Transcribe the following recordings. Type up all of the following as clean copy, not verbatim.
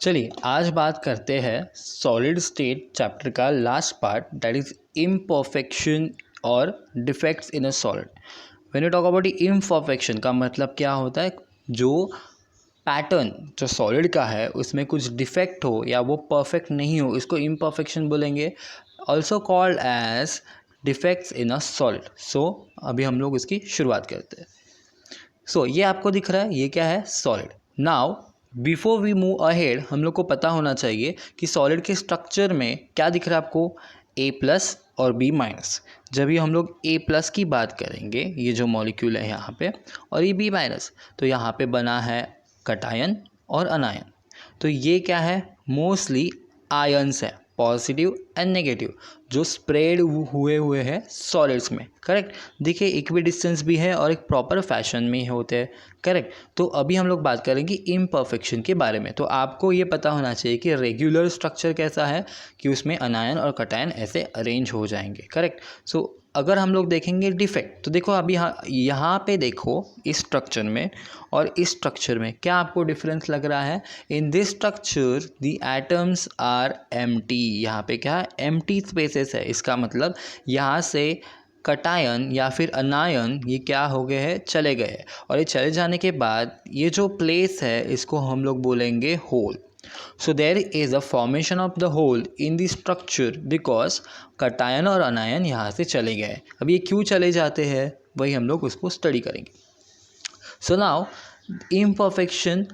चलिए आज बात करते हैं सॉलिड स्टेट चैप्टर का last part, that is imperfection और defects in a solid. When you talk about imperfection का मतलब क्या होता है, जो पैटर्न जो सॉलिड का है उसमें कुछ डिफेक्ट हो या वो परफेक्ट नहीं हो, इसको इम्परफेक्शन बोलेंगे, also called as defects in a solid. So अभी हम लोग इसकी शुरुआत करते हैं। सो ये आपको दिख रहा है, ये क्या है, solid. Now before we move ahead हम लोग को पता होना चाहिए कि सॉलिड के स्ट्रक्चर में क्या दिख रहा है आपको, ए प्लस और बी माइनस। जब भी हम लोग ए प्लस की बात करेंगे, ये जो मॉलिक्यूल है यहाँ पे, और ये बी माइनस, तो यहाँ पे बना है कटायन और अनायन। तो ये क्या है, मोस्टली आयन्स है, पॉजिटिव एंड नेगेटिव, जो स्प्रेड हुए हैं सॉलिड्स में। करेक्ट, देखिए इक्वी डिस्टेंस भी है और एक प्रॉपर फैशन में होते हैं। करेक्ट, तो अभी हम लोग बात करेंगे इम्परफेक्शन के बारे में। तो आपको ये पता होना चाहिए कि रेगुलर स्ट्रक्चर कैसा है, कि उसमें अनायन और कटायन ऐसे अरेंज हो जाएंगे। करेक्ट, सो अगर हम लोग देखेंगे डिफेक्ट, तो देखो अभी यहाँ पे देखो इस स्ट्रक्चर में और इस स्ट्रक्चर में क्या आपको डिफरेंस लग रहा है। In this structure the atoms are empty, यहाँ पे क्या है, एम्प्टी स्पेसेस है। इसका मतलब यहाँ से कटायन या फिर अनायन ये क्या हो गए हैं, चले गए हैं। और ये चले जाने के बाद ये जो प्लेस है इसको हम लोग बोलेंगे whole. So there is a formation of the hole in the structure because cation और अनायन यहाँ से चले गए। अब ये क्यों चले जाते हैं वही हम लोग उसको स्टडी करेंगे। सो नाउ इम्परफेक्शन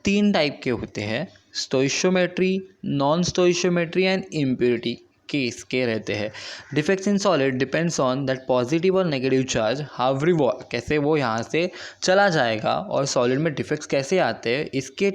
3 टाइप के होते हैं, stoichiometry, non stoichiometry and impurity के इसके रहते हैं। Defects in solid depends on that positive और नेगेटिव चार्ज हाउ रिवॉल्व, कैसे वो यहाँ से चला जाएगा, और सॉलिड में डिफेक्ट्स कैसे आते हैं इसके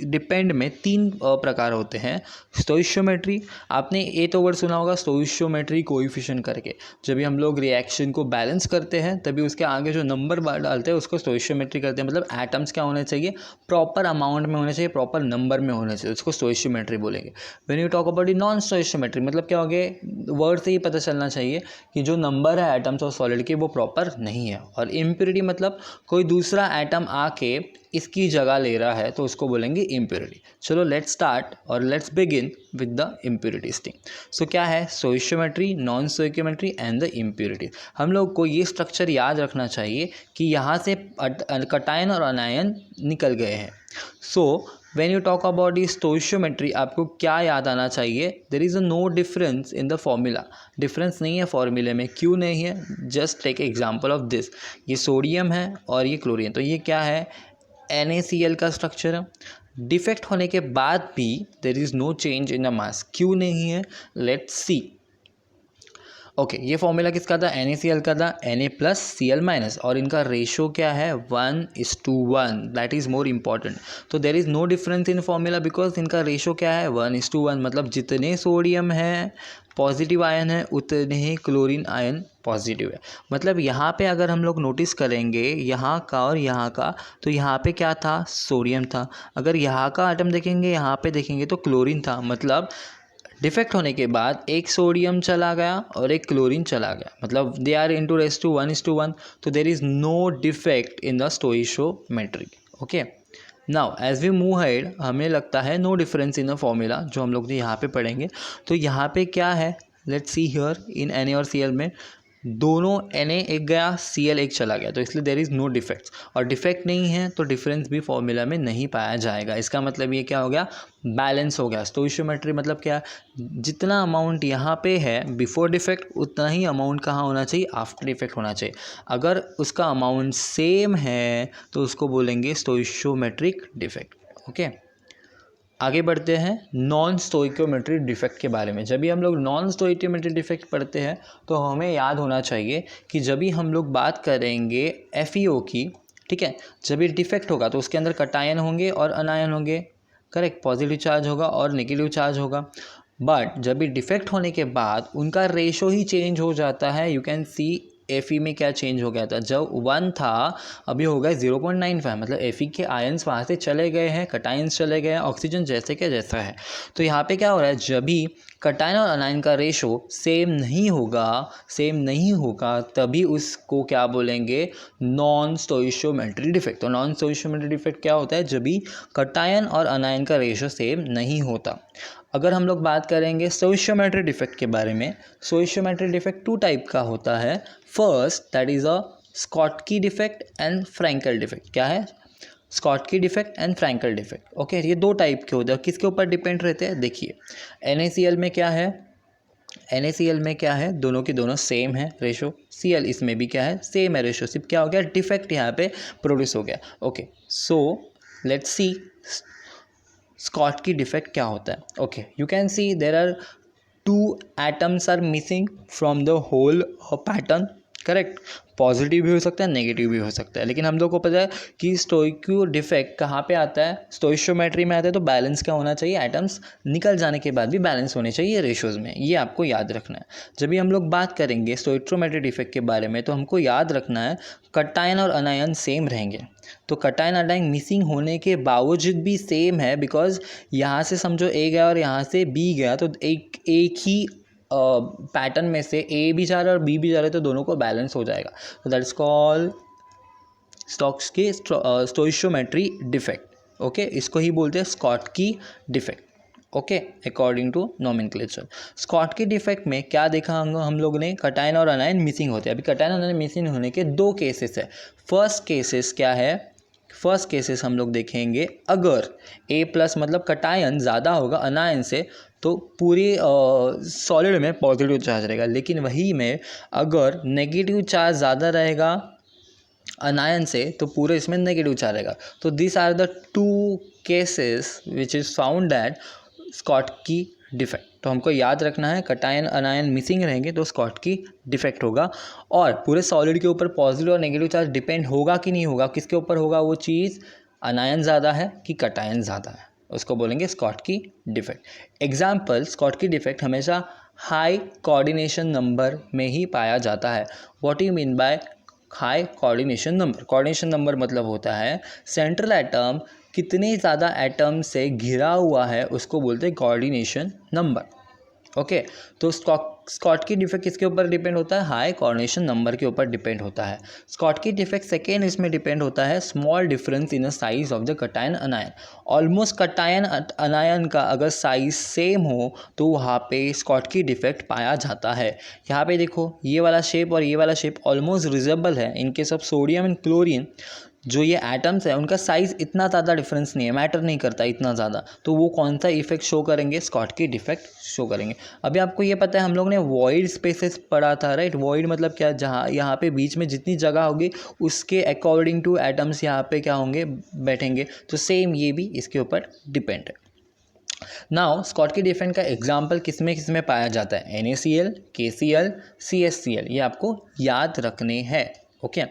डिपेंड में 3 प्रकार होते हैं। स्टोइशियोमेट्री, आपने ये तो वर्ड सुना होगा स्टोइशियोमेट्री कोएफिशिएंट करके। जब भी हम लोग रिएक्शन को बैलेंस करते हैं तभी उसके आगे जो नंबर डालते हैं उसको स्टोइशियोमेट्री करते हैं। मतलब एटम्स क्या होने चाहिए, प्रॉपर अमाउंट में होने चाहिए, प्रॉपर नंबर में होने चाहिए, उसको स्टोइशियोमेट्री बोलेंगे। When you talk about non stoichiometry, मतलब क्या हो गया, वर्ड से ही पता चलना चाहिए कि जो नंबर है एटम्स और सॉलिड के वो प्रॉपर नहीं है। और इम्प्योरिटी मतलब कोई दूसरा एटम आके इसकी जगह ले रहा है तो उसको बोलेंगे इम्प्योरिटी। चलो लेट्स स्टार्ट और let's begin with the impurities thing. So क्या है, stoichiometry, non stoichiometry and the impurity. हम लोग को ये स्ट्रक्चर याद रखना चाहिए कि यहाँ से कटायन और अनायन निकल गए हैं। So when you talk about the stoichiometry आपको क्या याद आना चाहिए, there is a no difference in the formula. Difference नहीं है फॉर्मूले में, क्यों नहीं है, just take example of this. ये सोडियम है और ये क्लोरीन, तो ये क्या है, NaCl का स्ट्रक्चर है। डिफेक्ट होने के बाद भी there is no change in the mass, क्यों नहीं है, लेट्स सी। ओके, ये फॉर्मूला किसका था, NaCl का था, Na+Cl-, और इनका रेशो क्या है, 1:1, दैट इज़ मोर इम्पॉर्टेंट। तो there is no difference in formula because इनका रेशो क्या है, 1:1, मतलब जितने सोडियम है पॉजिटिव आयन है उतने ही क्लोरीन आयन पॉजिटिव है। मतलब यहाँ पे अगर हम लोग नोटिस करेंगे यहाँ का और यहाँ का, तो यहाँ पे क्या था, सोडियम था। अगर यहाँ का आइटम देखेंगे, यहाँ पे देखेंगे तो क्लोरीन था। मतलब डिफेक्ट होने के बाद एक सोडियम चला गया और एक क्लोरीन चला गया, मतलब they are into race to 1:1। तो there is no defect in the stoichiometry. Okay, now as we move head हमें लगता है no difference in the formula, जो हम लोग यहाँ पे पढ़ेंगे। तो यहाँ पे क्या है, let's see here in Na और Cl में दोनों Na एक गया, Cl एक चला गया, तो इसलिए देर इज़ नो डिफेक्ट्स। और डिफेक्ट नहीं है तो डिफरेंस भी फॉर्मूला में नहीं पाया जाएगा। इसका मतलब ये क्या हो गया, बैलेंस हो गया। स्टोइशियोमेट्री मतलब क्या, जितना अमाउंट यहाँ पे है बिफोर डिफेक्ट उतना ही अमाउंट कहाँ होना चाहिए, आफ्टर डिफेक्ट होना चाहिए। अगर उसका अमाउंट सेम है तो उसको बोलेंगे स्टोइशियोमेट्रिक डिफेक्ट। ओके, आगे बढ़ते हैं नॉन स्टोइकियोमेट्री डिफेक्ट के बारे में। जब भी हम लोग नॉन स्टोइकियोमेट्री डिफेक्ट पढ़ते हैं तो हमें याद होना चाहिए कि जब भी हम लोग बात करेंगे FeO की, ठीक है, जब भी डिफेक्ट होगा तो उसके अंदर कटायन होंगे और अनायन होंगे। करेक्ट, पॉजिटिव चार्ज होगा और नेगेटिव चार्ज होगा। बट जब भी डिफेक्ट होने के बाद उनका रेशो ही चेंज हो जाता है। यू कैन सी Fe में क्या चेंज हो गया था, जब 1 था अभी हो गया 0.95, मतलब Fe के आयंस वहाँ से चले गए हैं, कटायंस चले गए हैं, ऑक्सीजन जैसे के जैसा है। तो यहाँ पे क्या हो रहा है, जब भी कटायन और अनायन का रेशो सेम नहीं होगा तभी उसको क्या बोलेंगे, नॉन स्टोइशियोमेट्री डिफेक्ट। तो नॉन स्टोइशियोमेट्री डिफेक्ट क्या होता है, जब भी कटायन और अनायन का रेशो सेम नहीं होता। अगर हम लोग बात करेंगे स्टोइशियोमेट्री डिफेक्ट के बारे में, स्टोइशियोमेट्री डिफेक्ट 2 टाइप का होता है। First that is a Schottky defect and Frenkel defect. क्या है, Schottky defect and Frenkel defect. Okay, ये 2 टाइप के होते हैं। किसके ऊपर डिपेंड रहते हैं, देखिए NaCl में क्या है, NaCl में क्या है, दोनों की दोनों सेम है रेशो, Cl इसमें भी क्या है, सेम है रेशो, सिर्फ क्या हो गया, डिफेक्ट यहाँ पे प्रोड्यूस हो गया। Okay, so let's see Schottky defect क्या होता है। Okay, you can see there are 2 atoms are missing from the whole pattern, correct. Positive भी हो सकता है, नेगेटिव भी हो सकता है, लेकिन हम लोग को पता है कि स्टोइक्यू डिफेक्ट कहाँ पे आता है, स्टोइशियोमेट्री में आता है। तो बैलेंस क्या होना चाहिए, एटम्स निकल जाने के बाद भी बैलेंस होने चाहिए रेशोज़ में, ये आपको याद रखना है। जब भी हम लोग बात करेंगे स्टोइक्योमेट्री डिफेक्ट के बारे में, तो हमको याद रखना है कटायन और अनायन सेम रहेंगे। तो कटायन अनायन मिसिंग होने के बावजूद भी सेम है, बिकॉज यहाँ से समझो A गया और यहाँ से B गया, तो एक ही पैटर्न में से A भी जा रहा है और B भी जा रहा है, तो दोनों को बैलेंस हो जाएगा। तो that is called Schottky stoichiometry defect. Okay, इसको ही बोलते हैं Schottky defect. Okay, according to nomenclature. Schottky defect में क्या देखा हम लोग ने, कटायन और अनायन मिसिंग होते हैं। अभी कटायन और अनायन मिसिंग होने के 2 केसेस है। फर्स्ट केसेस क्या है, फर्स्ट केसेस हम लोग देखेंगे, अगर A+ मतलब कटायन ज़्यादा होगा अनायन से, तो पूरी सॉलिड में पॉजिटिव चार्ज रहेगा, लेकिन वही में अगर नेगेटिव चार्ज ज़्यादा रहेगा अनायन से, तो पूरे इसमें नेगेटिव चार्ज रहेगा। तो this are the 2 cases which is found that Schottky defect. तो हमको याद रखना है, कटायन अनायन मिसिंग रहेंगे तो स्कॉटकी डिफेक्ट होगा। और पूरे सॉलिड के ऊपर पॉजिटिव और नेगेटिव चार्ज डिपेंड होगा कि नहीं होगा, किसके ऊपर होगा वो चीज़, अनायन ज़्यादा है कि कटायन ज़्यादा है, उसको बोलेंगे Schottky defect. Example, Schottky defect हमेशा हाई कोऑर्डिनेशन नंबर में ही पाया जाता है। What you mean by high coordination number? Coordination number मतलब होता है सेंट्रल एटम कितने ज़्यादा एटम से घिरा हुआ है, उसको बोलते हैं कोऑर्डिनेशन नंबर। ओके, तो स्कॉटकी डिफेक्ट किसके ऊपर डिपेंड होता है, हाई कोऑर्डिनेशन नंबर के ऊपर डिपेंड होता है। स्कॉटकी डिफेक्ट सेकेंड इसमें डिपेंड होता है small difference in the size of the cation अनायन। Almost cation अनायन का अगर साइज सेम हो तो वहाँ पे स्कॉटकी डिफेक्ट पाया जाता है। यहाँ पे देखो, ये वाला शेप और ये वाला शेप ऑलमोस्ट रिजेबल है। In case of sodium and chlorine, जो ये एटम्स है उनका साइज़ इतना ज़्यादा डिफरेंस नहीं है, मैटर नहीं करता इतना ज़्यादा, तो वो कौन सा इफेक्ट शो करेंगे, स्कॉटकी डिफेक्ट शो करेंगे। अभी आपको ये पता है, हम लोग ने वॉइड स्पेसेस पढ़ा था, राइट। वॉइड मतलब क्या, जहाँ यहाँ पे बीच में जितनी जगह होगी उसके अकॉर्डिंग टू एटम्स यहाँ पे क्या होंगे, बैठेंगे। तो सेम ये भी इसके ऊपर डिपेंड है। नाउ स्कॉटकी डिफेक्ट का एग्जाम्पल किसमें पाया जाता है, NaCl, KCl, CHCl, ये आपको याद रखने हैं। Okay,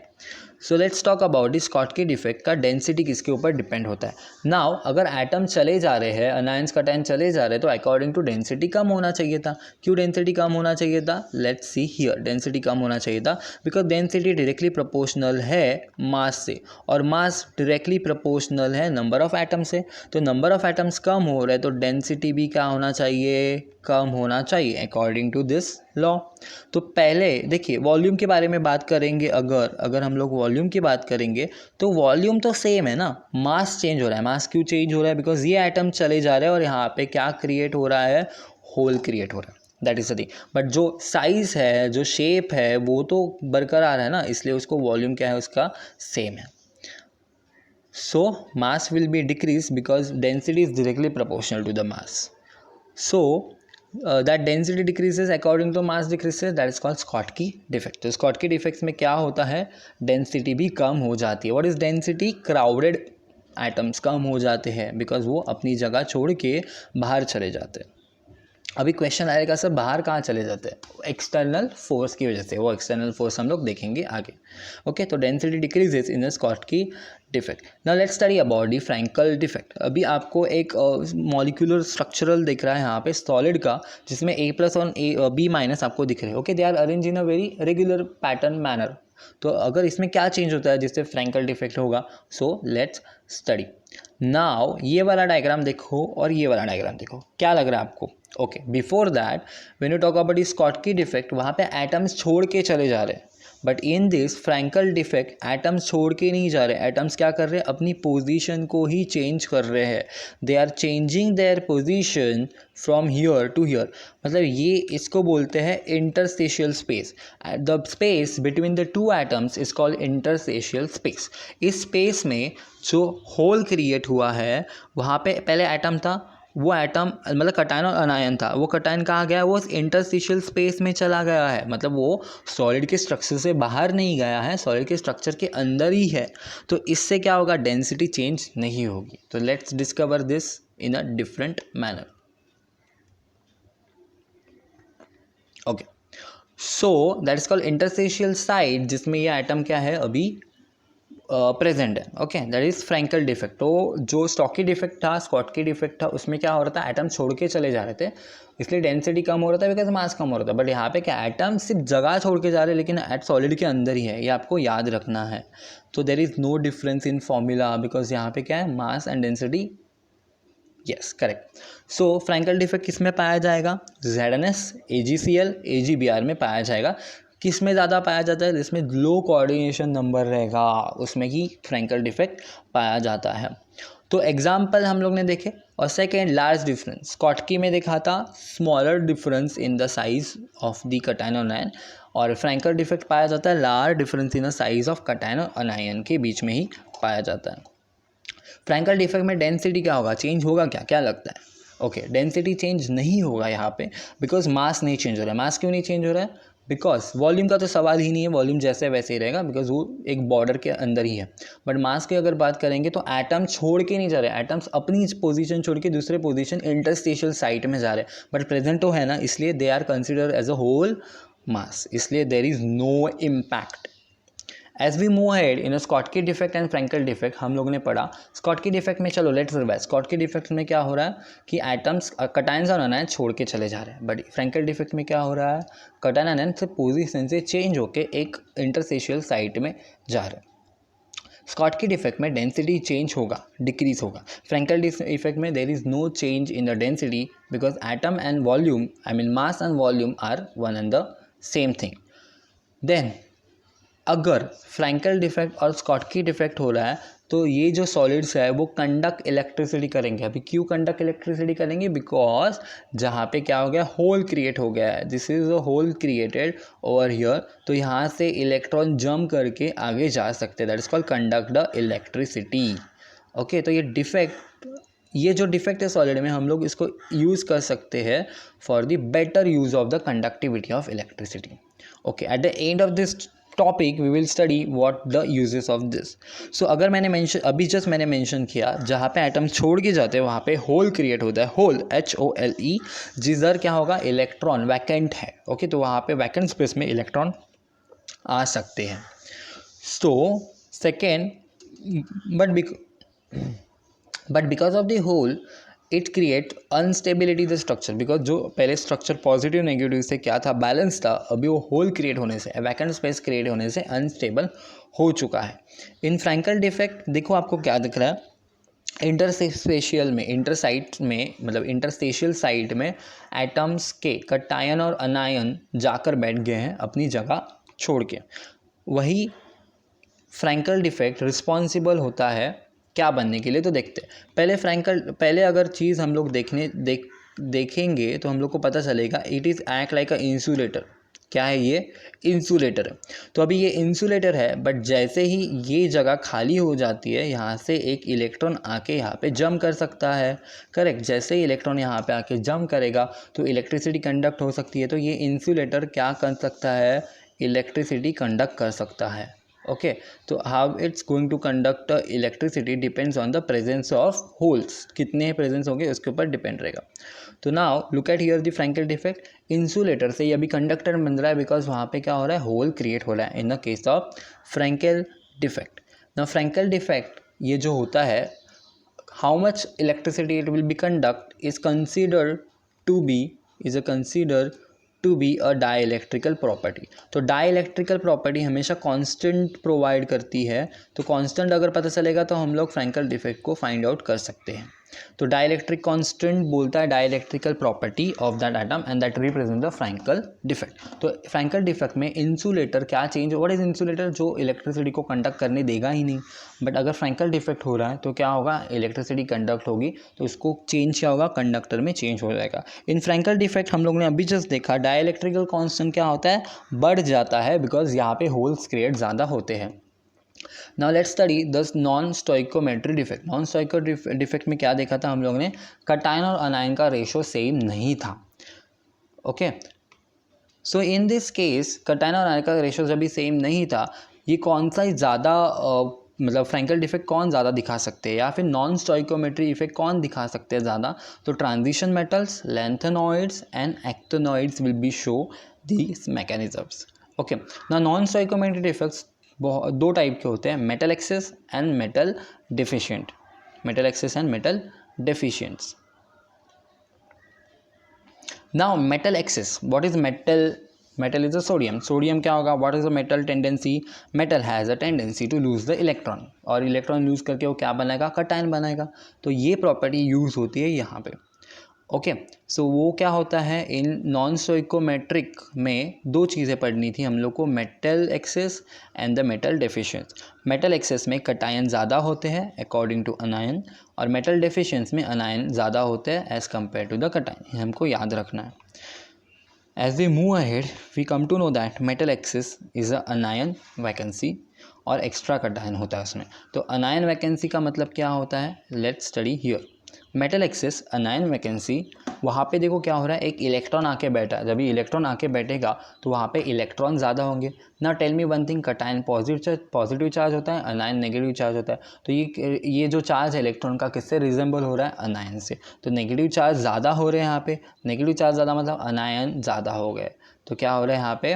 so let's talk about this Schottky defect का डेंसिटी किसके ऊपर डिपेंड होता है। नाउ अगर एटम चले जा रहे हैं, अनायंस कटायन चले जा रहे हैं, तो अकॉर्डिंग टू डेंसिटी कम होना चाहिए था। क्यों डेंसिटी कम होना चाहिए था, लेट्स सी हियर। डेंसिटी कम होना चाहिए था बिकॉज डेंसिटी डायरेक्टली प्रोपोर्शनल है मास से, और मास डायरेक्टली प्रोपोर्शनल है नंबर ऑफ एटम से। तो नंबर ऑफ एटम्स कम हो रहे हैं तो डेंसिटी भी क्या होना चाहिए, कम होना चाहिए, अकॉर्डिंग टू दिस लॉ। तो पहले देखिए वॉल्यूम के बारे में बात करेंगे। अगर हम लोग वॉल्यूम की बात करेंगे तो वॉल्यूम तो सेम है ना, मास चेंज हो रहा है। मास क्यों चेंज हो रहा है, बिकॉज ये एटम चले जा रहे हैं और यहाँ पे क्या क्रिएट हो रहा है, होल क्रिएट हो रहा है, that is the thing. But जो साइज है, जो शेप है, वो तो बरकरार है ना, इसलिए उसको वॉल्यूम क्या है, उसका सेम है। So mass will be decrease because density is directly proportional to the mass. So that density decreases according to mass decreases, that is called Schottky defect। तो Schottky defects में क्या होता है, डेंसिटी भी कम हो जाती है। What is density? Crowded atoms कम हो जाते हैं बिकॉज वो अपनी जगह छोड़ के बाहर चले जाते हैं। अभी क्वेश्चन आएगा सर बाहर कहाँ चले जाते हैं, एक्सटर्नल फोर्स की वजह से, वो एक्सटर्नल फोर्स हम लोग देखेंगे आगे। ओके, तो density decreases in Schottky defect. Now let's study about the Frenkel defect. अभी आपको एक मॉलिक्यूलर स्ट्रक्चरल दिख रहा है यहाँ पे सॉलिड का, जिसमें A प्लस और B माइनस आपको दिख रहे हैं। Okay, they are arrange in a very regular pattern manner. तो अगर इसमें क्या चेंज होता है जिससे फ्रैंकल डिफेक्ट होगा, सो लेट्स स्टडी नाउ। ये वाला डायग्राम देखो और ये वाला डायग्राम देखो, क्या लग रहा है आपको? Okay, before that when you talk about Schottky defect, वहाँ पे एटम्स छोड़ के चले जा रहे हैं, but in this Frenkel defect atoms छोड़ के नहीं जा रहे, एटम्स क्या कर रहे हैं, अपनी पोजीशन को ही चेंज कर रहे हैं। They are changing their position from here to here. मतलब ये इसको बोलते हैं interstitial space. The space between the two atoms is called interstitial space. इस स्पेस में जो होल क्रिएट हुआ है, वहाँ पे पहले एटम था, वो एटम मतलब कटायन और अनायन था, वो कटायन कहाँ गया, वो इंटरस्टिशियल स्पेस में चला गया है। मतलब वो सॉलिड के स्ट्रक्चर से बाहर नहीं गया है, सॉलिड के स्ट्रक्चर के अंदर ही है। तो इससे क्या होगा, डेंसिटी चेंज नहीं होगी। तो let's discover this in a different manner. Okay, so that is called interstitial site, जिसमें ये एटम क्या है अभी प्रेजेंट है। Okay, that is Frenkel defect. तो जो स्टॉकी डिफेक्ट था, स्कॉटकी डिफेक्ट था, उसमें क्या हो रहा था, एटम छोड़ के चले जा रहे थे, इसलिए डेंसिटी कम हो रहा था, बिकॉज मास कम हो रहा था। बट यहाँ पे क्या, एटम सिर्फ जगह छोड़ के जा रहे हैं, लेकिन एट सॉलिड के अंदर ही है, ये आपको याद रखना है। तो there is no difference in formula, because यहाँ पे क्या है, mass and density. Yes, correct. So Frenkel defect किस में पाया जाएगा, ZnS, AgCl, AgBr में पाया जाएगा। किस में ज़्यादा पाया जाता है, जिसमें लो कोऑर्डिनेशन नंबर रहेगा, उसमें ही फ्रैंकल डिफेक्ट पाया जाता है। तो एग्जाम्पल हम लोग ने देखे। और सेकेंड, लार्ज डिफरेंस, स्कॉटकी में देखा था smaller difference in the size of the cation और अनायन, और फ्रैंकल डिफेक्ट पाया जाता है large difference in the size of cation और अनायन के बीच में ही पाया जाता है। फ्रैंकल डिफेक्ट में डेंसिटी क्या होगा, चेंज होगा क्या, क्या लगता है? ओके, डेंसिटी चेंज नहीं होगा यहाँ पे, बिकॉज मास नहीं चेंज हो रहा है। मास क्यों नहीं चेंज हो रहा है, बिकॉज वॉल्यूम का तो सवाल ही नहीं है, वॉल्यूम जैसे वैसे ही रहेगा, बिकॉज वो एक बॉर्डर के अंदर ही है। बट मास की अगर बात करेंगे तो एटम छोड़ के नहीं जा रहे, एटम्स अपनी पोजीशन छोड़ के दूसरे पोजीशन इंटरस्टेशियल साइट में जा रहे हैं, बट प्रेजेंट तो है ना, इसलिए they are consider as a whole mass, इसलिए there is no impact. As we move ahead in Schottky defect and Frenkel defect, हम लोगों ने पढ़ा स्कॉटकी डिफेक्ट में। चलो लेट्स रिवाइज। स्कॉटकी डिफेक्ट में क्या हो रहा है कि एटम्स कटायंस और अनायन छोड़ के चले जा रहे हैं, बट फ्रैंकल डिफेक्ट में क्या हो रहा है, कटायन अनायन से पोजीशन से चेंज होकर एक इंटरस्टेशियल साइट में जा रहे हैं। स्कॉटकी डिफेक्ट में डेंसिटी चेंज होगा, डिक्रीज होगा। फ्रैंकल इफेक्ट में there is no change in the density, because atom and volume, I mean mass and volume are one and the same thing. Then अगर Frenkel defect और Schottky defect हो रहा है, तो ये जो सॉलिड्स है वो कंडक्ट इलेक्ट्रिसिटी करेंगे। अभी क्यों कंडक्ट इलेक्ट्रिसिटी करेंगे, बिकॉज जहाँ पे क्या हो गया, होल क्रिएट हो गया है, this is a hole created over here, तो यहाँ से इलेक्ट्रॉन जंप करके आगे जा सकते हैं, that is called conduct the electricity. Okay, तो ये जो डिफेक्ट है सॉलिड में, हम लोग इसको यूज़ कर सकते हैं for the better use of the conductivity of electricity. Okay, at the end of this topic we will study what the uses of this. So अगर मैंने मैंने मेंशन किया, जहाँ पे एटम छोड़ के जाते हैं वहाँ पे होल क्रिएट होता है, होल HOLE, जिधर क्या होगा, इलेक्ट्रॉन वैकेंट है। ओके, तो वहाँ पे वैकेंट स्पेस में इलेक्ट्रॉन आ सकते हैं। So second, but because of the hole it create unstability the structure, because जो पहले स्ट्रक्चर पॉजिटिव नेगेटिव से क्या था, बैलेंस था, अभी वो होल क्रिएट होने से, वैकेंट स्पेस क्रिएट होने से अनस्टेबल हो चुका है। इन फ्रैंकल डिफेक्ट देखो आपको क्या दिख रहा है, इंटरस्पेशियल में, इंटरस्टेशियल साइट में एटम्स के कटायन और अनायन जाकर बैठ गए हैं अपनी जगह छोड़ के। वही फ्रैंकल डिफेक्ट रिस्पॉन्सिबल होता है क्या बनने के लिए, तो देखते हैं। पहले अगर चीज़ हम लोग देखेंगे तो हम लोग को पता चलेगा, it is act like a insulator. क्या है ये, इंसुलेटर है। तो अभी ये इंसुलेटर है, बट जैसे ही ये जगह खाली हो जाती है, यहाँ से एक इलेक्ट्रॉन आके यहाँ पे जंप कर सकता है। करेक्ट, जैसे ही इलेक्ट्रॉन यहाँ पे आके जंप करेगा तो इलेक्ट्रिसिटी कंडक्ट हो सकती है। तो ये इंसुलेटर क्या कर सकता है, इलेक्ट्रिसिटी कंडक्ट कर सकता है। ओके, तो how it's going to conduct electricity depends on the presence of holes, कितने प्रेजेंस होंगे उसके ऊपर डिपेंड रहेगा। तो now look at here the Frenkel defect. Insulator से ये अभी कंडक्टर बन रहा है बिकॉज वहाँ पे क्या हो रहा है, होल क्रिएट हो रहा है in the case of Frenkel defect. Now Frenkel defect ये जो होता है, how much electricity it will be conduct is considered to be a dielectrical property। तो डाइलेक्ट्रिकल प्रॉपर्टी हमेशा कांस्टेंट प्रोवाइड करती है, तो कांस्टेंट अगर पता चलेगा तो हम लोग फ्रैंकल डिफेक्ट को फाइंड आउट कर सकते हैं। तो डाइलेक्ट्रिक कांस्टेंट बोलता है dielectrical property of that atom and that represent the Frenkel defect. तो फ्रैंकल डिफेक्ट में इंसुलेटर क्या चेंज, व्हाट इज इंसुलेटर, जो इलेक्ट्रिसिटी को कंडक्ट करने देगा ही नहीं। बट अगर फ्रैंकल डिफेक्ट हो रहा है तो क्या होगा, इलेक्ट्रिसिटी कंडक्ट होगी, तो इसको चेंज क्या होगा, कंडक्टर में चेंज हो जाएगा। इन फ्रैंकल डिफेक्ट हम लोग ने अभी जस्ट देखा, डाइलेक्ट्रिकल कांस्टेंट क्या होता है, बढ़ जाता है बिकॉज यहाँ पे होल्स क्रिएट ज़्यादा होते हैं। Now let's study the non stoichiometry defect. Non stoichio defect में क्या देखा था हम लोग ने, कटायन और अनायन का रेशो सेम नहीं था। Okay, so in this case cation और अनायन का रेशो जब भी सेम नहीं था, ये कौन सा ज़्यादा मतलब फ्रैंकल डिफेक्ट कौन ज़्यादा दिखा सकते हैं, या फिर नॉन स्टोइकोमेट्री इफेक्ट कौन दिखा सकते हैं ज़्यादा, तो transition metals, lanthanoids and actinoids will be show these mechanisms. Okay, ना नॉन स्टोइकोमेट्री इफेक्ट्स दो टाइप के होते हैं, metal excess and metal deficient. Metal excess and metal deficients. Now metal excess, what is metal, metal is a sodium. Sodium क्या होगा, what is a metal tendency, metal has a tendency to lose the electron, और electron lose करके वो क्या बनाएगा, cation बनाएगा। तो ये प्रॉपर्टी यूज होती है यहाँ पे। ओके, सो वो क्या होता है, इन नॉन स्टोइकोमेट्रिक में दो चीज़ें पढ़नी थी हम लोग को, metal excess and the metal deficiency. Metal excess में कटायन ज़्यादा होते हैं अकॉर्डिंग टू अनायन, और मेटल डेफिशिएंस में अनायन ज़्यादा होते हैं as compared to the cation. ये हमको याद रखना है। As we move ahead we come to know that metal excess is a anion vacancy, और एक्स्ट्रा कटायन होता है उसमें। तो अनायन वैकेंसी का मतलब क्या होता है, let's study here. Metal access अनायन vacancy, वहाँ पे देखो क्या हो रहा है, एक इलेक्ट्रॉन आके बैठा है, जब ये इलेक्ट्रॉन आके बैठेगा तो वहाँ पे इलेक्ट्रॉन ज़्यादा होंगे ना। Tell me one thing, cation positive charge होता है, अनायन नेगेटिव चार्ज होता है। तो ये जो चार्ज है इलेक्ट्रॉन का किससे रिजेंबल हो रहा है, अनायन से। तो नेगेटिव चार्ज ज़्यादा हो रहे हैं यहाँ पे, नेगेटिव चार्ज ज़्यादा मतलब अनायन ज़्यादा हो गए। तो क्या हो रहा है यहाँ पे,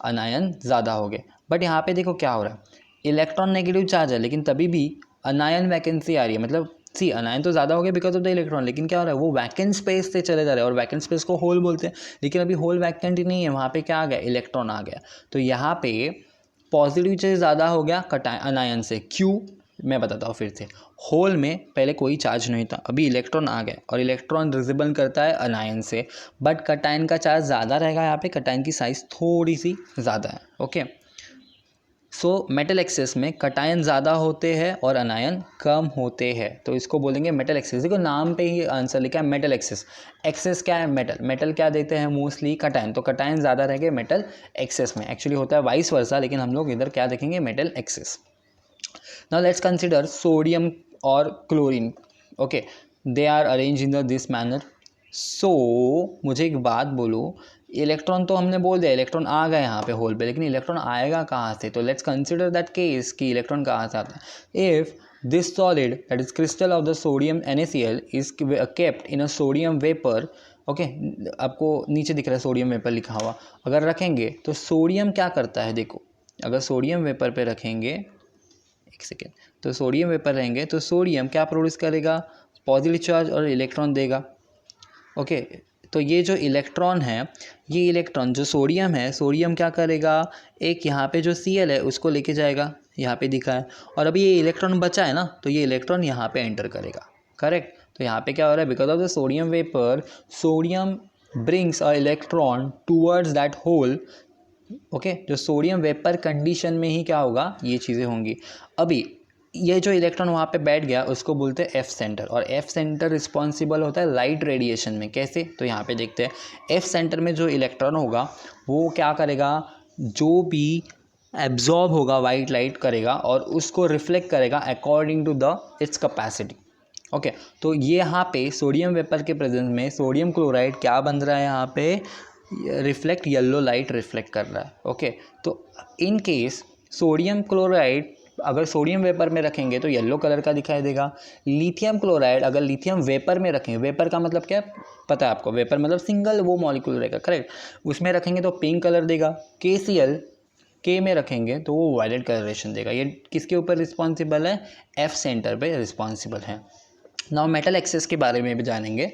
अनायन ज़्यादा हो गए। बट यहाँ पे देखो क्या हो रहा है, इलेक्ट्रॉन नेगेटिव चार्ज है लेकिन तभी भी अनायन वैकेंसी आ रही है, मतलब सी अनायन तो ज़्यादा हो गया बिकॉज ऑफ द इलेक्ट्रॉन, लेकिन क्या हो रहा है, वो वैकेंट स्पेस से चले जा रहे हैं, और वैकेंट स्पेस को होल बोलते हैं। लेकिन अभी होल वैकेंट ही नहीं है, वहाँ पे क्या आ गया, इलेक्ट्रॉन आ गया। तो यहाँ पे पॉजिटिव चार्ज ज़्यादा हो गया अनायन से। क्यों, मैं बताता हूँ फिर से। होल में पहले कोई चार्ज नहीं था, अभी इलेक्ट्रॉन आ गया, और इलेक्ट्रॉन रिजेबल करता है अनायन से। बट कटायन का चार्ज ज़्यादा रहेगा, यहाँ पे कटायन की साइज़ थोड़ी सी ज़्यादा है। ओके, सो मेटल एक्सेस में कटायन ज़्यादा होते हैं और अनायन कम होते हैं, तो इसको बोलेंगे मेटल एक्सेस। देखो नाम पे ही आंसर लिखा है मेटल एक्सेस। एक्सेस क्या है, मेटल। मेटल क्या देते हैं, मोस्टली कटायन, तो कटायन ज़्यादा रहेंगे मेटल एक्सेस में। एक्चुअली होता है वाइस वर्सा, लेकिन हम लोग इधर क्या देखेंगे, metal excess. Now let's consider sodium और chlorine. Okay, they are arrange in this manner. So मुझे एक बात बोलो, इलेक्ट्रॉन तो हमने बोल दिया, इलेक्ट्रॉन आ गए यहाँ पे होल पे, लेकिन इलेक्ट्रॉन आएगा कहाँ से, तो लेट्स कंसिडर दैट केस कि इलेक्ट्रॉन कहाँ से आता है। If this solid that is crystal of the sodium NaCl is kept in a sodium vapour, okay, आपको नीचे दिख रहा है सोडियम वेपर लिखा हुआ, अगर रखेंगे तो सोडियम क्या करता है, देखो अगर सोडियम वेपर पे रखेंगे, एक सेकेंड, तो सोडियम वेपर रहेंगे तो सोडियम क्या प्रोड्यूस करेगा, पॉजिटिव चार्ज और इलेक्ट्रॉन देगा। ओके, तो ये जो इलेक्ट्रॉन है, ये इलेक्ट्रॉन जो सोडियम है, सोडियम क्या करेगा, एक यहाँ पे जो Cl है उसको लेके जाएगा, यहाँ पे दिखा है, और अभी ये इलेक्ट्रॉन बचा है ना, तो ये इलेक्ट्रॉन यहाँ पे एंटर करेगा। करेक्ट, तो यहाँ पे क्या हो रहा है, because of the sodium vapour, sodium brings a electron towards that hole. Okay, जो सोडियम वेपर कंडीशन में ही क्या होगा, ये चीज़ें होंगी। अभी ये जो इलेक्ट्रॉन वहाँ पे बैठ गया उसको बोलते हैं एफ सेंटर, और एफ सेंटर रिस्पॉन्सिबल होता है लाइट रेडिएशन में। कैसे, तो यहाँ पे देखते हैं, एफ सेंटर में जो इलेक्ट्रॉन होगा वो क्या करेगा, जो भी एब्जॉर्ब होगा वाइट लाइट करेगा और उसको रिफ्लेक्ट करेगा according to the its capacity. Okay, तो ये यहाँ पे सोडियम वेपर के प्रेजेंस में सोडियम क्लोराइड क्या बन रहा है, यहाँ पे रिफ्लेक्ट, येलो लाइट रिफ्लेक्ट कर रहा है। ओके, तो इन केस सोडियम क्लोराइड अगर सोडियम वेपर में रखेंगे तो येलो कलर का दिखाई देगा। लिथियम क्लोराइड अगर लिथियम वेपर में रखेंगे, वेपर का मतलब क्या है पता है आपको, वेपर मतलब सिंगल वो मॉलिक्यूल रहेगा, करेक्ट, उसमें रखेंगे तो पिंक कलर देगा। KCl के में रखेंगे तो वो वायलेट कलरेशन देगा। ये किसके ऊपर रिस्पॉन्सिबल है, F सेंटर पे रिस्पॉन्सिबल है। नाउ मेटल एक्सेस के बारे में भी जानेंगे।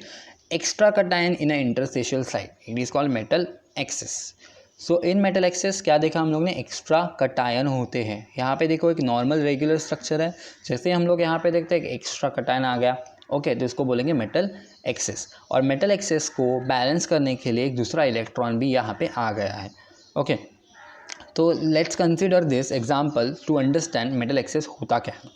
Extra cation in a interstitial site, it is called metal access. So in metal access क्या देखा हम लोग ने, एक्स्ट्रा कटायन होते हैं। यहाँ पे देखो एक नॉर्मल रेगुलर स्ट्रक्चर है, जैसे हम लोग यहाँ पे देखते हैं एक्स्ट्रा कटायन आ गया, ओके, तो इसको बोलेंगे मेटल एक्सेस। और मेटल एक्सेस को बैलेंस करने के लिए एक दूसरा इलेक्ट्रॉन भी यहाँ पे आ गया है, ओके। तो let's consider this example to understand metal excess होता क्या है।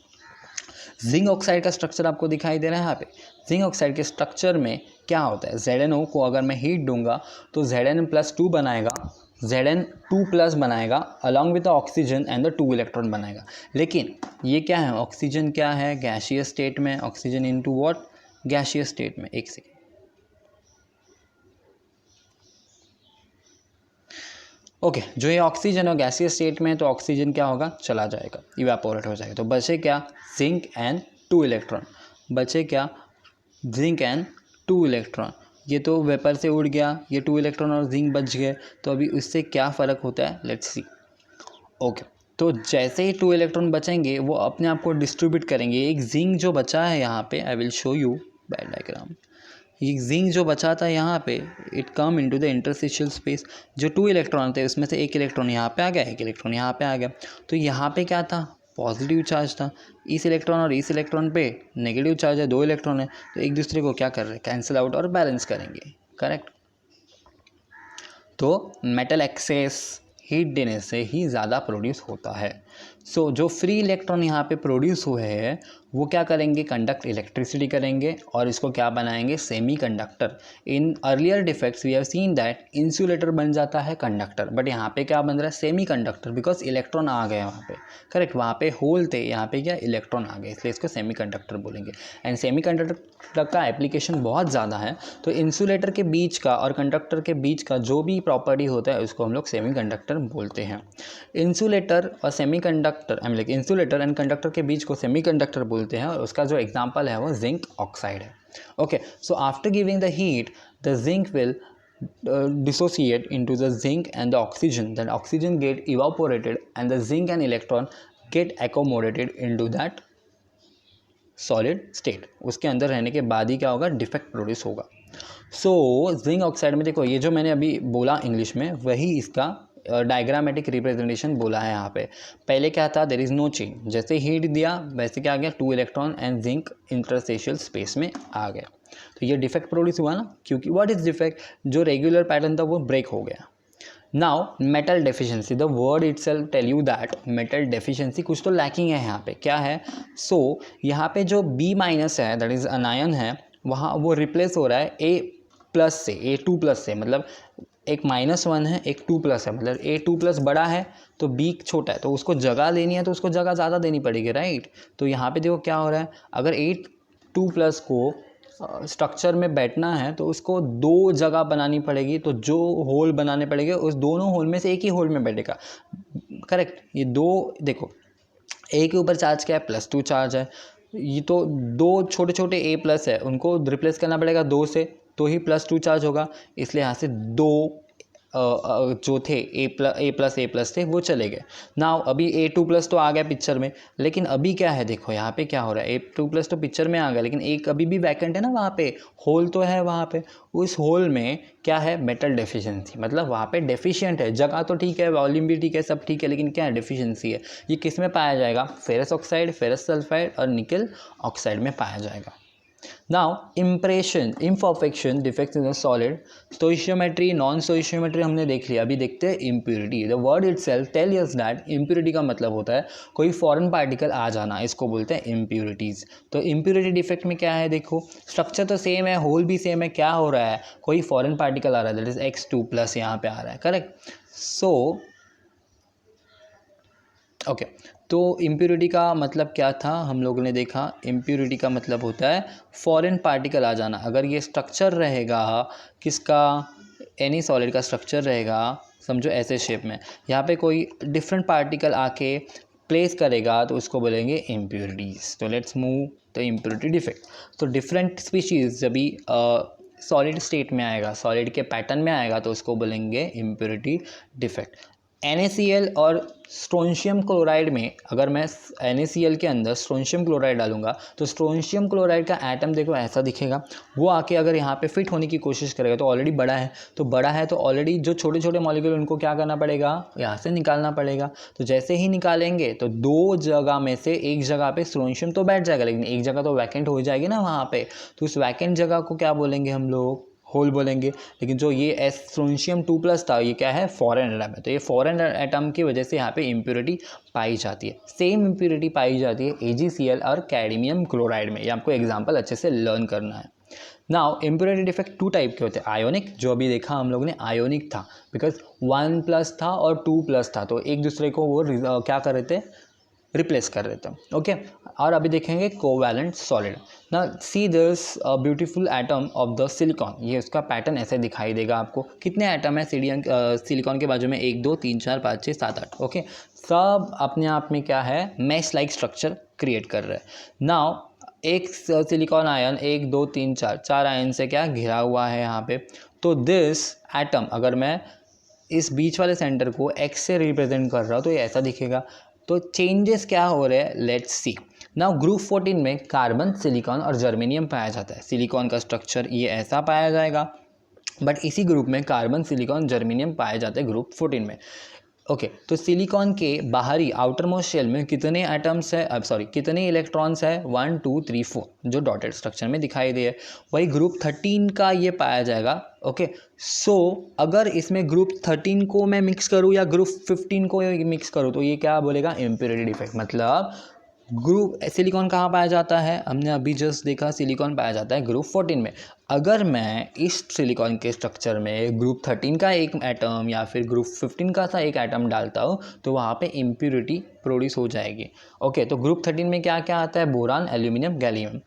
जिंक ऑक्साइड का स्ट्रक्चर आपको दिखाई दे रहा है यहाँ पे। जिंक ऑक्साइड के स्ट्रक्चर में क्या होता है, ZnO को अगर मैं हीट दूंगा तो Zn+2 बनाएगा, Zn2+ बनाएगा along with the oxygen and the 2 electron बनाएगा। लेकिन ये क्या है, ऑक्सीजन क्या है, गैसियस स्टेट में, oxygen into what, gaseous state में। एक सेकेंड, ओके, जो ये ऑक्सीजन और गैसियस स्टेट में है तो ऑक्सीजन क्या होगा, चला जाएगा, इवेपोरेट हो जाएगा। तो बचे क्या, जिंक एंड 2 इलेक्ट्रॉन, बचे क्या, जिंक एंड 2 इलेक्ट्रॉन। ये तो वेपर से उड़ गया, ये 2 इलेक्ट्रॉन और जिंक बच गए। तो अभी उससे क्या फ़र्क होता है, लेट्स सी, ओके। तो जैसे ही 2 इलेक्ट्रॉन बचेंगे वो अपने आप को डिस्ट्रीब्यूट करेंगे। एक जिंक जो बचा है यहाँ पे, I will show you by diagram. ये जिंक जो बचा था यहाँ पे, it come into the interstitial space. जो 2 इलेक्ट्रॉन थे उसमें से एक इलेक्ट्रॉन यहाँ पे आ गया, एक इलेक्ट्रॉन यहाँ पे आ गया। तो यहाँ पे क्या था, पॉजिटिव चार्ज था। इस इलेक्ट्रॉन और इस इलेक्ट्रॉन पे नेगेटिव चार्ज है, 2 इलेक्ट्रॉन है, तो एक दूसरे को क्या कर रहे हैं, कैंसिल आउट और बैलेंस करेंगे, करेक्ट। तो मेटल एक्सेस हीट देने से ही ज़्यादा प्रोड्यूस होता है। सो जो फ्री इलेक्ट्रॉन यहाँ पे प्रोड्यूस हुए हैं वो क्या करेंगे, कंडक्ट इलेक्ट्रिसिटी करेंगे और इसको क्या बनाएंगे, semiconductor. In earlier defects we have seen that insulator बन जाता है कंडक्टर, बट यहाँ पे क्या बन रहा है, सेमी कंडक्टर, बिकॉज इलेक्ट्रॉन आ गए वहाँ पे, करेक्ट। वहाँ पे होल थे, यहाँ पे क्या इलेक्ट्रॉन आ गए, इसलिए इसको सेमी कंडक्टर बोलेंगे। एंड सेमी कंडक्टर का एप्लीकेशन बहुत ज़्यादा है। तो इंसुलेटर के बीच का और कंडक्टर के बीच का जो भी प्रॉपर्टी होता है उसको हम लोग सेमी कंडक्टर बोलते हैं। इंसुलेटर और semi conductor, I mean like insulator and conductor के बीच को सेमी कंडक्टर बोलते हैं, और उसका जो एग्जाम्पल है वो जिंक ऑक्साइड है, okay. So after giving the heat the zinc will dissociate into the zinc and the oxygen, then oxygen get evaporated and the zinc and electron get accommodated into that solid state. उसके अंदर रहने के बाद ही क्या होगा, defect produce होगा। So zinc oxide में देखो, ये जो मैंने अभी बोला इंग्लिश में वही इसका डायग्रामेटिक रिप्रेजेंटेशन बोला है यहाँ पे। पहले क्या था, देयर इज़ नो चेंज, जैसे हीट दिया वैसे क्या आ गया, 2 electron and zinc interstitial space में आ गया। तो ये डिफेक्ट प्रोड्यूस हुआ ना, क्योंकि व्हाट इज डिफेक्ट, जो रेगुलर पैटर्न था वो ब्रेक हो गया। Now metal deficiency, the word itself tell you that metal deficiency, कुछ तो लैकिंग है यहाँ पे, क्या है। सो यहाँ पे जो B- है, दैट इज़ अनायन है, वहाँ वो रिप्लेस हो रहा है A+ से, A2+ से, मतलब एक -1 है, एक 2+ है, मतलब A2+ बड़ा है तो B छोटा है, तो उसको जगह लेनी है तो उसको जगह ज़्यादा देनी पड़ेगी, राइट। तो यहाँ पे देखो क्या हो रहा है, अगर A2+ को स्ट्रक्चर में बैठना है तो उसको 2 जगह बनानी पड़ेगी, तो जो होल बनाने पड़ेंगे उस दोनों होल में से एक ही होल में बैठेगा, करेक्ट। ये 2 देखो, A के ऊपर चार्ज क्या है, +2 चार्ज है, ये तो 2 छोटे छोटे A+ है, उनको रिप्लेस करना पड़ेगा 2 से, तो ही +2 चार्ज होगा। इसलिए यहाँ से 2 जो थे A+ थे वो चले गए। नाउ अभी A2+ तो आ गया पिक्चर में, लेकिन अभी क्या है, देखो यहाँ पे क्या हो रहा है, A2+ तो पिक्चर में आ गया, लेकिन एक अभी भी वैकेंट है ना, वहाँ पे होल तो है, वहाँ पे उस होल में क्या है, मेटल डेफिशिएंसी, मतलब वहाँ पे डेफिशिएंट है। जगह तो ठीक है, वॉल्यूम भी ठीक है, सब ठीक है, लेकिन क्या है, डेफिशिएंसी है। ये किस में पाया जाएगा, फेरस ऑक्साइड, फेरस सल्फाइड और निकल ऑक्साइड में पाया जाएगा। Now imperfection defects in a solid, stoichiometry, non stoichiometry हमने देख लिया। अभी देखते हैं impurity। The word itself tell us that impurity का मतलब होता है कोई फॉरेन पार्टिकल आ जाना, इसको बोलते हैं impurities। तो impurity डिफेक्ट में क्या है, देखो स्ट्रक्चर तो सेम है, होल भी सेम है, क्या हो रहा है, कोई फॉरेन पार्टिकल आ रहा है, दैट इज X2+ यहाँ पे आ रहा है, करेक्ट। सो ओके, तो इम्प्योरिटी का मतलब क्या था, हम लोगों ने देखा इम्प्योरिटी का मतलब होता है फॉरेन पार्टिकल आ जाना। अगर ये स्ट्रक्चर रहेगा किसका, एनी सॉलिड का स्ट्रक्चर रहेगा, समझो ऐसे शेप में, यहाँ पे कोई डिफरेंट पार्टिकल आके प्लेस करेगा तो उसको बोलेंगे इम्प्योरिटीज़। तो let's move the impurity defect. तो डिफरेंट स्पीशीज़ जब भी सॉलिड स्टेट में आएगा, सॉलिड के पैटर्न में आएगा, तो उसको बोलेंगे इम्प्योरिटी डिफेक्ट। NaCl और स्ट्रोंशियम क्लोराइड में अगर मैं NaCl के अंदर स्ट्रोंशियम क्लोराइड डालूंगा तो स्ट्रोंशियम क्लोराइड का एटम देखो ऐसा दिखेगा। वो आके अगर यहाँ पे फिट होने की कोशिश करेगा तो ऑलरेडी बड़ा है, तो बड़ा है तो ऑलरेडी जो छोटे छोटे मॉलिक्यूल उनको क्या करना पड़ेगा, यहाँ से निकालना पड़ेगा। तो जैसे ही निकालेंगे तो दो जगह में से एक जगह पे स्ट्रोंशियम तो बैठ जाएगा, लेकिन एक जगह तो वैकेंट हो जाएगी ना वहाँ पे, तो उस वैकेंट जगह को क्या बोलेंगे हम लोग, होल बोलेंगे। लेकिन जो ये स्ट्रोंशियम 2+ था, ये क्या है, फॉरेन एटम है, तो ये फॉरेन एटम की वजह से यहाँ पे इम्प्योरिटी पाई जाती है। सेम इम्प्योरिटी पाई जाती है AgCl और कैडमियम क्लोराइड में। ये आपको एग्जांपल अच्छे से लर्न करना है। नाउ इम्प्योरिटी डिफेक्ट 2 टाइप के होते हैं। आयोनिक, जो अभी देखा हम लोगों ने आयोनिक था, बिकॉज 1+ था और 2+ था, तो एक दूसरे को वो क्या कर रहे थे, रिप्लेस कर रहे थे। ओके, और अभी देखेंगे कोवैलेंट सॉलिड। ना see this beautiful atom of the silicon. ये उसका पैटर्न ऐसे दिखाई देगा आपको। कितने एटम है सिलिकॉन के बाजू में, 1 2 3 4 5 6 7 8। ओके, सब अपने आप में क्या है, मैश लाइक स्ट्रक्चर क्रिएट कर रहे हैं। नाउ एक सिलिकॉन आयन 1 2 3 4 आयन से क्या घिरा हुआ है यहाँ पे। तो दिस एटम, अगर मैं इस बीच वाले सेंटर को X से रिप्रेजेंट कर रहा हूँ तो ये ऐसा दिखेगा। तो चेंजेस क्या हो रहे हैं, लेट्स सी। नाउ ग्रुप 14 में कार्बन, सिलिकॉन और जर्मेनियम पाया जाता है। सिलिकॉन का स्ट्रक्चर ये ऐसा पाया जाएगा, बट इसी ग्रुप में कार्बन, सिलिकॉन, जर्मेनियम पाए जाते हैं ग्रुप 14 में। ओके, तो सिलिकॉन के बाहरी आउटर मोस्ट शेल में कितने एटम्स है, अब सॉरी कितने इलेक्ट्रॉन्स है, 1 2 3 4 जो डॉटेड स्ट्रक्चर में दिखाई दे। वही ग्रुप 13 का ये पाया जाएगा। ओके, सो अगर इसमें ग्रुप 13 को मैं मिक्स करूँ या ग्रुप 15 को मिक्स करूँ तो ये क्या बोलेगा, इम्प्योरिटी डिफेक्ट। मतलब ग्रुप सिलिकॉन कहाँ पाया जाता है, हमने अभी जस्ट देखा सिलिकॉन पाया जाता है ग्रुप 14 में। अगर मैं इस सिलिकॉन के स्ट्रक्चर में ग्रुप 13 का एक एटम या फिर ग्रुप 15 का सा एक एटम डालता हूँ तो वहाँ पे इम्प्योरिटी प्रोड्यूस हो जाएगी। ओके, तो ग्रुप 13 में क्या क्या आता है, बोरान, एल्यूमिनियम, गैलियम।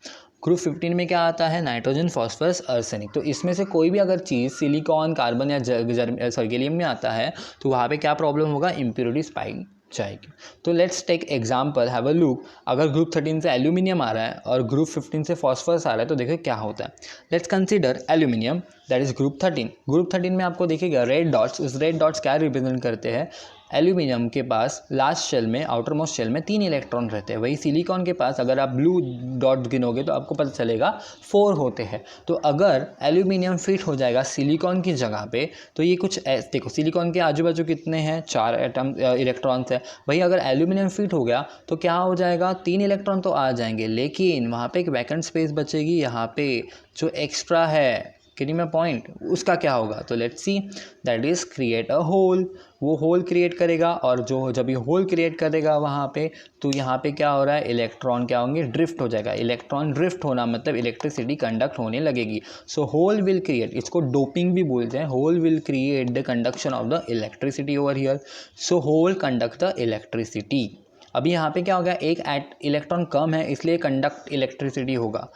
ग्रुप 15 में क्या आता है, नाइट्रोजन, फॉस्फोरस, आर्सेनिक। तो इसमें से कोई भी अगर चीज़ सिलिकॉन, कार्बन या गैलियम में आता है तो वहाँ पे क्या प्रॉब्लम होगा, इम्प्योरिटीज पाई जाएगी। तो let's take example, have a look. अगर ग्रुप 13 से एल्यूमिनियम आ रहा है और ग्रुप 15 से फॉस्फोरस आ रहा है तो देखिए क्या होता है। Let's consider aluminium, that is group 13। Group 13 में आपको देखिएगा रेड डॉट्स, उस रेड डॉट्स क्या रिप्रेजेंट करते हैं, एल्यूमिनियम के पास लास्ट शेल में, आउटर मोस्ट शेल में 3 इलेक्ट्रॉन रहते हैं। वही सिलिकॉन के पास अगर आप ब्लू डॉट गिनोगे तो आपको पता चलेगा 4 होते हैं। तो अगर एल्यूमिनियम फिट हो जाएगा सिलिकॉन की जगह पे तो ये कुछ देखो, सिलिकॉन के आजू बाजू कितने हैं, 4 एटम इलेक्ट्रॉन्स है। वही अगर एल्यूमिनियम फिट हो गया तो क्या हो जाएगा, 3 इलेक्ट्रॉन तो आ जाएंगे, लेकिन वहाँ पे एक वैकेंट स्पेस बचेगी। यहाँ पे जो एक्स्ट्रा है, गेटिंग माय पॉइंट, उसका क्या होगा। तो let's see, that is create a hole. वो होल क्रिएट करेगा, और जो जब ये होल क्रिएट करेगा वहाँ पे, तो यहाँ पे क्या हो रहा है, इलेक्ट्रॉन क्या होंगे, ड्रिफ्ट हो जाएगा। इलेक्ट्रॉन ड्रिफ्ट होना मतलब इलेक्ट्रिसिटी कंडक्ट होने लगेगी। सो होल विल क्रिएट, इसको डोपिंग भी बोलते हैं, hole will create the conduction of the electricity over here. So hole conduct the electricity. अभी यहाँ पे क्या हो गया, एक इलेक्ट्रॉन कम है इसलिए कंडक्ट इलेक्ट्रिसिटी होगा।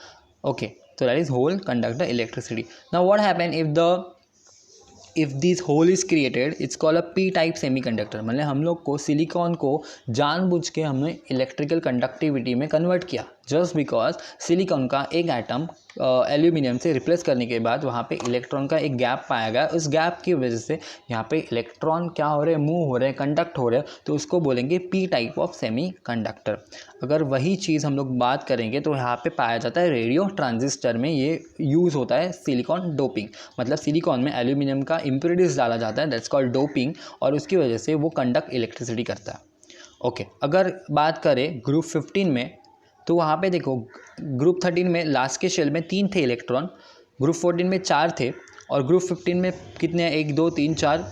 Okay, so that is hole conduct the electricity. Now what happen if this hole is created, it's called a p type semiconductor। मतलब हम लोग को सिलिकॉन को जानबूझ के हमने इलेक्ट्रिकल कंडक्टिविटी में कन्वर्ट किया, जस्ट बिकॉज सिलिकॉन का एक एटम एल्यूमिनियम से रिप्लेस करने के बाद वहाँ पे इलेक्ट्रॉन का एक गैप पाया गया। उस गैप की वजह से यहाँ पे इलेक्ट्रॉन क्या हो रहे हैं, मूव हो रहे हैं, कंडक्ट हो रहे हैं, तो उसको बोलेंगे P type of semi conductor. अगर वही चीज़ हम लोग बात करेंगे तो यहाँ पे पाया जाता है रेडियो ट्रांजिस्टर में, ये यूज़ होता है सिलिकॉन डोपिंग। मतलब सिलिकॉन में एल्यूमिनियम का इम्प्योरिटीज डाला जाता है, दैट्स कॉल्ड डोपिंग, और उसकी वजह से वो कंडक्ट इलेक्ट्रिसिटी करता है। ओके, अगर बात करें ग्रुप 15 में तो वहाँ पे देखो, ग्रुप 13 में लास्ट के शेल में 3 थे इलेक्ट्रॉन, ग्रुप 14 में 4 थे, और ग्रुप 15 में कितने, 1 2 3 4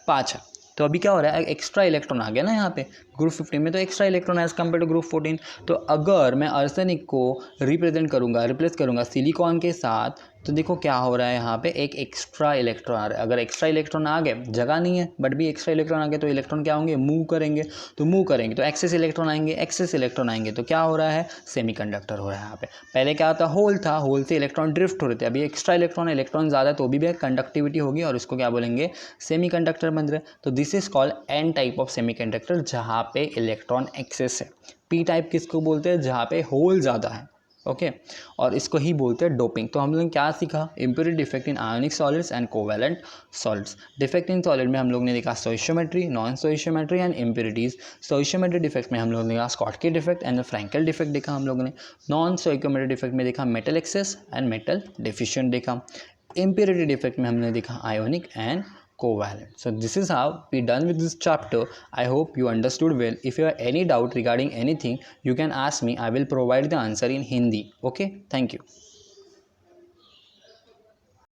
5 है। तो अभी क्या हो रहा है, एक्स्ट्रा इलेक्ट्रॉन आ गया ना यहाँ पे। ग्रुप 15 में तो extra electron as compare to group 14। तो अगर मैं आर्सेनिक को रिप्रेजेंट करूँगा, रिप्लेस करूँगा सिलिकॉन के साथ, तो देखो क्या हो रहा है यहाँ पे, एक एक्स्ट्रा इलेक्ट्रॉन आ रहा है। अगर एक्स्ट्रा इलेक्ट्रॉन आ गए, जगह नहीं है बट भी एक्स्ट्रा इलेक्ट्रॉन आ गए, तो इलेक्ट्रॉन क्या होंगे, मूव करेंगे। तो मूव करेंगे तो एक्सेस इलेक्ट्रॉन आएंगे, एक्सेस इलेक्ट्रॉन आएंगे तो क्या हो रहा है, सेमीकंडक्टर हो रहा है यहाँ पे। पहले क्या था, होल था, होल से इलेक्ट्रॉन ड्रिफ्ट हो रहे थे, अभी एक्स्ट्रा इलेक्ट्रॉन ज़्यादा तो भी कंडक्टिविटी होगी और इसको क्या बोलेंगे, सेमीकंडक्टर बन रहे। तो this is called an type of semiconductor, जहाँ पे इलेक्ट्रॉन एक्सेस है। पी टाइप किसको बोलते हैं, जहाँ पे होल ज़्यादा है। ओके और इसको ही बोलते हैं डोपिंग। तो हम लोग ने क्या सीखा, impurity defect in ionic solids and covalent solids. Defect in solid में हम लोग ने देखा stoichiometry, non stoichiometry and impurities. Stoichiometry defect में हम लोग ने देखा स्कॉटकी डिफेक्ट एंड फ्रैंकेल डिफेक्ट देखा हम लोगों ने। नॉन स्टोइशियोमेट्री डिफेक्ट में देखा metal excess and metal deficient देखा। इम्प्योरिटी डिफेक्ट में हमने देखा ionic and covalent. So this is how we done with this chapter. I hope you understood well. If you have any doubt regarding anything, you can ask me. I will provide the answer in Hindi. Okay, thank you.